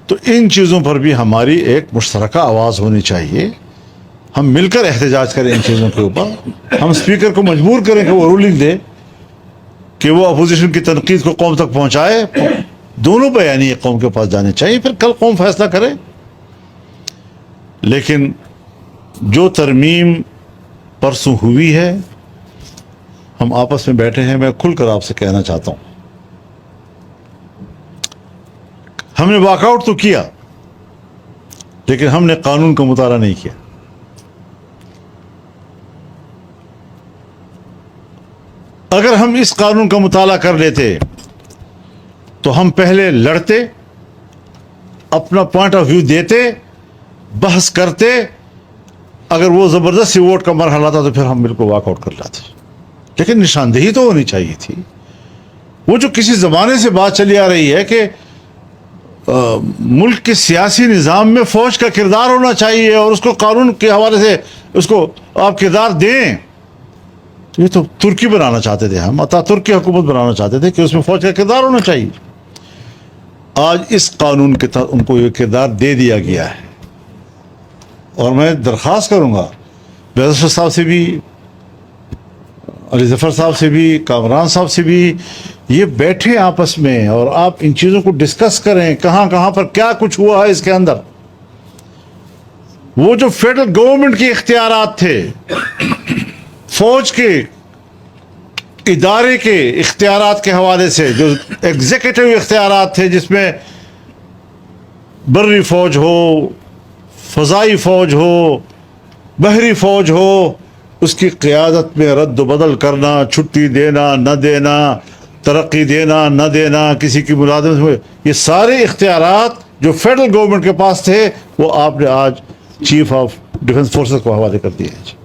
تو ان چیزوں پر بھی ہماری ایک مشترکہ آواز ہونی چاہیے. ہم مل کر احتجاج کریں ان چیزوں کے اوپر. ہم اسپیکر کو مجبور کریں کہ وہ رولنگ دے کہ وہ اپوزیشن کی تنقید کو قوم تک پہنچائے. دونوں بیانیے قوم کے پاس جانے چاہیے، پھر کل قوم فیصلہ کرے. لیکن جو ترمیم پرسوں ہوئی ہے، ہم آپس میں بیٹھے ہیں، میں کھل کر آپ سے کہنا چاہتا ہوں، ہم نے واک آؤٹ تو کیا لیکن ہم نے قانون کا مطالعہ نہیں کیا. اگر ہم اس قانون کا مطالعہ کر لیتے تو ہم پہلے لڑتے, اپنا پوائنٹ آف ویو دیتے, بحث کرتے. اگر وہ زبردستی ووٹ کا مرحلہ تھا تو پھر ہم بالکل واک آؤٹ کر لاتے. لیکن نشاندہی تو ہونی چاہیے تھی. وہ جو کسی زمانے سے بات چلی آ رہی ہے کہ ملک کے سیاسی نظام میں فوج کا کردار ہونا چاہیے اور اس کو قانون کے حوالے سے اس کو آپ کردار دیں, تو یہ تو ترکی بنانا چاہتے تھے, ہم ترکی حکومت بنانا چاہتے تھے کہ اس میں فوج کا کردار ہونا چاہیے. آج اس قانون کے تحت ان کو یہ کردار دے دیا گیا ہے. اور میں درخواست کروں گا بیضو صاحب سے بھی, علی ظفر صاحب سے بھی, کامران صاحب سے بھی, یہ بیٹھیں آپس میں اور آپ ان چیزوں کو ڈسکس کریں, کہاں کہاں پر کیا کچھ ہوا ہے اس کے اندر. وہ جو فیڈرل گورنمنٹ کے اختیارات تھے, فوج کے ادارے کے اختیارات کے حوالے سے جو ایگزیکٹو اختیارات تھے, جس میں بری فوج ہو, فضائی فوج ہو, بحری فوج ہو, اس کی قیادت میں رد و بدل کرنا, چھٹی دینا نہ دینا, ترقی دینا نہ دینا, کسی کی ملازمت ہوئے, یہ سارے اختیارات جو فیڈرل گورنمنٹ کے پاس تھے وہ آپ نے آج چیف آف ڈیفنس فورسز کو حوالے کر دیے ہیں.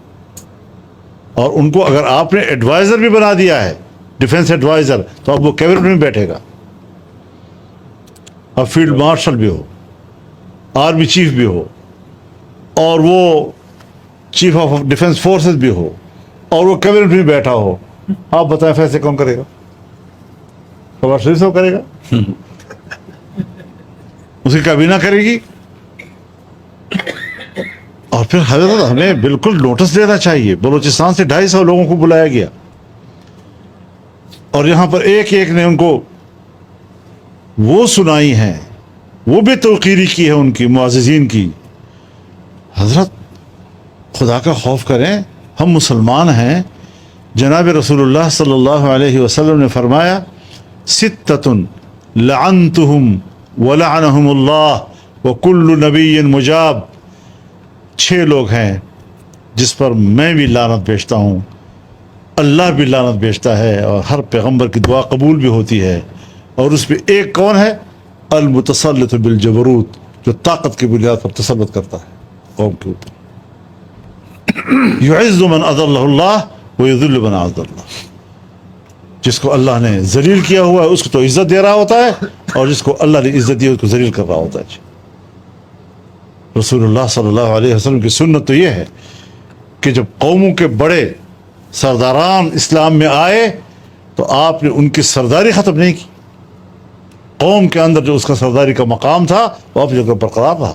اور ان کو اگر آپ نے ایڈوائزر بھی بنا دیا ہے, ڈیفنس ایڈوائزر, تو اب وہ کیبنٹ میں بیٹھے گا. اب فیلڈ مارشل بھی ہو, آرمی چیف بھی ہو, اور وہ چیف آف ڈیفنس فورسز بھی ہو, اور وہ کیبنٹ میں بیٹھا ہو. آپ بتائیں فیصلے کون کرے گا؟ شہباز شریف صاحب کرے گا؟ اس کی کابینہ کرے گی. اور پھر حضرت ہمیں بالکل نوٹس دینا چاہیے. بلوچستان سے 250 لوگوں کو بلایا گیا اور یہاں پر ایک ایک نے ان کو وہ سنائی ہیں, وہ بھی توقیری کی ہے ان کی معززین کی. حضرت خدا کا خوف کریں, ہم مسلمان ہیں. جناب رسول اللہ صلی اللہ علیہ وسلم نے فرمایا, ستۃ لعنتہم ولعنہم اللہ وکل نبی مجاب. 6 لوگ ہیں جس پر میں بھی لعنت بھیجتا ہوں, اللہ بھی لعنت بھیجتا ہے, اور ہر پیغمبر کی دعا قبول بھی ہوتی ہے. اور اس پہ ایک کون ہے؟ المتسلط بالجبروت, جو طاقت کی بنیاد پر تسلط کرتا ہے قوم کے اوپر. یعز من اذلہ اللہ ویذل من اعز اللہ. جس کو اللہ نے ذلیل کیا ہوا ہے اس کو تو عزت دے رہا ہوتا ہے, اور جس کو اللہ نے عزت دی ہے اس کو ذلیل کر رہا ہوتا ہے. رسول اللہ صلی اللہ علیہ وسلم کی سنت تو یہ ہے کہ جب قوموں کے بڑے سرداران اسلام میں آئے تو آپ نے ان کی سرداری ختم نہیں کی. قوم کے اندر جو اس کا سرداری کا مقام تھا وہ اپنی جگہ برقرار رہا.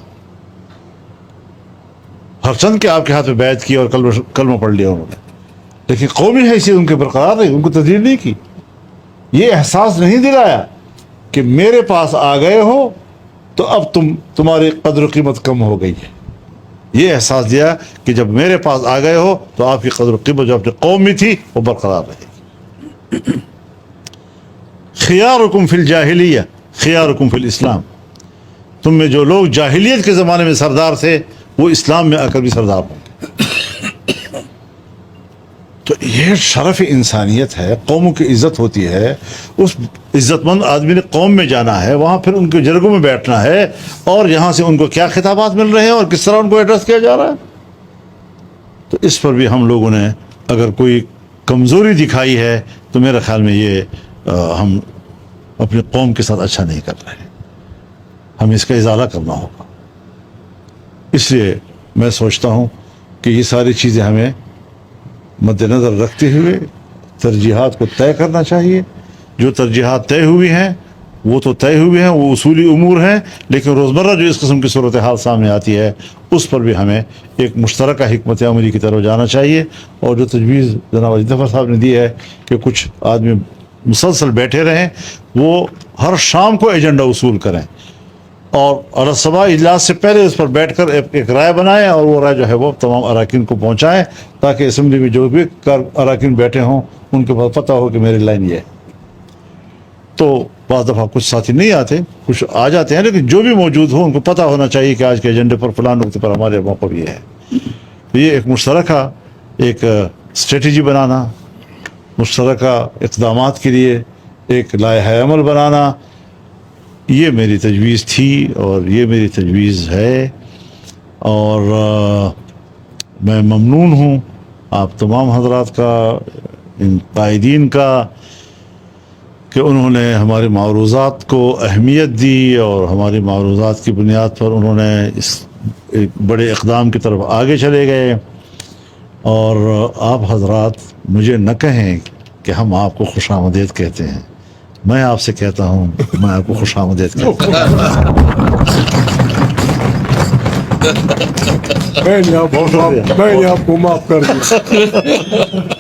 ہر چند کے آپ کے ہاتھ میں بیعت کی اور کلمہ پڑھ لیا انہوں نے, لیکن قومی حیثیت ان کے برقرار رہی, ان کو تبدیل نہیں کی. یہ احساس نہیں دلایا کہ میرے پاس آ گئے ہو تو اب تمہاری قدر و قیمت کم ہو گئی ہے. یہ احساس دیا کہ جب میرے پاس آ گئے ہو تو آپ کی قدر و قیمت جو اپنی قوم میں تھی وہ برقرار رہے گی. خیارکم فی الجاہلیہ خیارکم فی الاسلام. تم میں جو لوگ جاہلیت کے زمانے میں سردار تھے وہ اسلام میں آ کر بھی سردار ہوں گے. تو یہ شرف انسانیت ہے, قوموں کی عزت ہوتی ہے. اس عزت مند آدمی نے قوم میں جانا ہے, وہاں پھر ان کے جرگوں میں بیٹھنا ہے, اور یہاں سے ان کو کیا خطابات مل رہے ہیں اور کس طرح ان کو ایڈریس کیا جا رہا ہے. تو اس پر بھی ہم لوگوں نے اگر کوئی کمزوری دکھائی ہے تو میرے خیال میں یہ ہم اپنی قوم کے ساتھ اچھا نہیں کر رہے. ہمیں اس کا ازالہ کرنا ہوگا. اس لیے میں سوچتا ہوں کہ یہ ساری چیزیں ہمیں مد نظر رکھتے ہوئے ترجیحات کو طے کرنا چاہیے. جو ترجیحات طے ہوئی ہیں وہ تو طے ہوئے ہیں, وہ اصولی امور ہیں, لیکن روزمرہ جو اس قسم کی صورتحال سامنے آتی ہے اس پر بھی ہمیں ایک مشترکہ حکمت عملی کی طرف جانا چاہیے. اور جو تجویز جناب علی ظفر صاحب نے دی ہے کہ کچھ آدمی مسلسل بیٹھے رہیں, وہ ہر شام کو ایجنڈا وصول کریں اور الصبح اجلاس سے پہلے اس پر بیٹھ کر ایک رائے بنائیں, اور وہ رائے جو ہے وہ تمام اراکین کو پہنچائیں, تاکہ اسمبلی میں جو بھی اراکین بیٹھے ہوں ان کے پاس پتہ ہو کہ میری لائن یہ ہے. تو بعض دفعہ کچھ ساتھی نہیں آتے، کچھ آ جاتے ہیں، لیکن جو بھی موجود ہو ان کو پتہ ہونا چاہیے کہ آج کے ایجنڈے پر فلاں نقطے پر ہمارے موقف یہ ہے. یہ ایک مشترکہ ایک اسٹریٹجی بنانا، مشترکہ اقدامات کے لیے ایک لائحہ عمل بنانا، یہ میری تجویز تھی اور یہ میری تجویز ہے. اور میں ممنون ہوں آپ تمام حضرات کا، ان قائدین کا، کہ انہوں نے ہمارے معروضات کو اہمیت دی اور ہماری معروضات کی بنیاد پر انہوں نے اس ایک بڑے اقدام کی طرف آگے چلے گئے. اور آپ حضرات مجھے نہ کہیں کہ ہم آپ کو خوش آمدید کہتے ہیں، میں آپ سے کہتا ہوں میں آپ کو خوش آمدید کہتا ہوں. میں نے آپ کو معاف کر دیا.